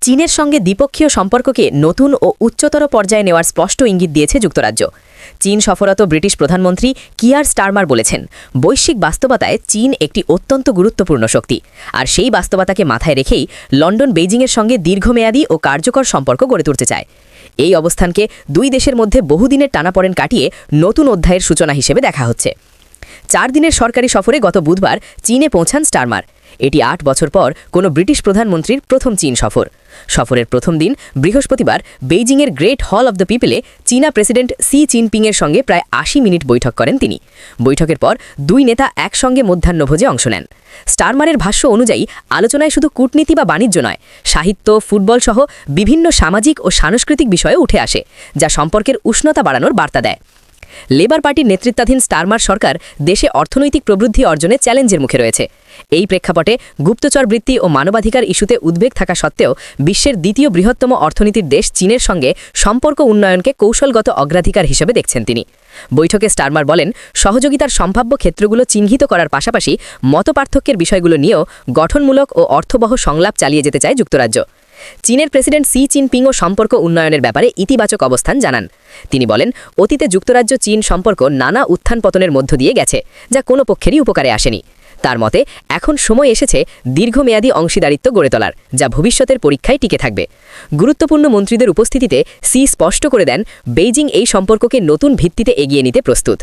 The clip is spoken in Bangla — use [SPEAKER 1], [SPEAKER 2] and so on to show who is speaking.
[SPEAKER 1] চীনের সঙ্গে দ্বিপক্ষীয় সম্পর্ককে নতুন ও উচ্চতর পর্যায়ে নেওয়ার স্পষ্ট ইঙ্গিত দিয়েছে যুক্তরাজ্য। চীন সফররত ব্রিটিশ প্রধানমন্ত্রী কিয়ার স্টারমার বলেছেন, বৈশ্বিক বাস্তবতায় চীন একটি অত্যন্ত গুরুত্বপূর্ণ শক্তি, আর সেই বাস্তবতাকে মাথায় রেখেই লন্ডন বেইজিংয়ের সঙ্গে দীর্ঘমেয়াদী ও কার্যকর সম্পর্ক গড়ে তুলতে চায়। এই অবস্থানকে দুই দেশের মধ্যে বহুদিনের টানাপড়েন কাটিয়ে নতুন অধ্যায়ের সূচনা হিসেবে দেখা হচ্ছে। 4 দিনের সরকারি সফরে গত বুধবার চীনে পৌঁছান স্টারমার। এটি 8 বছর পর কোনো ব্রিটিশ প্রধানমন্ত্রীর প্রথম চীন সফর। সফরের প্রথম দিন বৃহস্পতিবার বেইজিংয়ের গ্রেট হল অব দ্য পিপলে চীনা প্রেসিডেন্ট সি জিনপিংয়ের সঙ্গে প্রায় 80 মিনিট বৈঠক করেন তিনি। বৈঠকের পর দুই নেতা একসঙ্গে মধ্যাহ্নভোজে অংশ নেন। স্টারমারের ভাষ্য অনুযায়ী আলোচনায় শুধু কূটনীতি বা বাণিজ্য নয়, সাহিত্য, ফুটবল সহ বিভিন্ন সামাজিক ও সাংস্কৃতিক বিষয়ে উঠে আসে, যা সম্পর্কের উষ্ণতা বাড়ানোর বার্তা দেয়। লেবার পার্টির নেতৃত্বাধীন স্টারমার সরকার দেশে অর্থনৈতিক প্রবৃদ্ধি অর্জনে চ্যালেঞ্জের মুখে রয়েছে। এই প্রেক্ষাপটে গুপ্তচর বৃত্তি ও মানবাধিকার ইস্যুতে উদ্বেগ থাকা সত্ত্বেও বিশ্বের দ্বিতীয় বৃহত্তম অর্থনীতির দেশ চীনের সঙ্গে সম্পর্ক উন্নয়নকে কৌশলগত অগ্রাধিকার হিসেবে দেখছেন তিনি। বৈঠকে স্টারমার বলেন, সহযোগিতার সম্ভাব্য ক্ষেত্রগুলো চিহ্নিত করার পাশাপাশি মতপার্থক্যের বিষয়গুলো নিয়েও গঠনমূলক ও অর্থবহ সংলাপ চালিয়ে যেতে চায় যুক্তরাজ্য। চীনের প্রেসিডেন্ট সি জিনপিংও সম্পর্ক উন্নয়নের ব্যাপারে ইতিবাচক অবস্থান জানান। তিনি বলেন, অতীতে যুক্তরাজ্য চীন সম্পর্ক নানা উত্থান পতনের মধ্য দিয়ে গেছে, যা কোনো পক্ষেরই উপকারে আসেনি। তার মতে এখন সময় এসেছে দীর্ঘমেয়াদী অংশীদারিত্ব গড়ে তোলার, যা ভবিষ্যতের পরীক্ষায় টিকে থাকবে। গুরুত্বপূর্ণ মন্ত্রীদের উপস্থিতিতে সি স্পষ্ট করে দেন, বেইজিং এই সম্পর্ককে নতুন ভিত্তিতে এগিয়ে নিতে প্রস্তুত।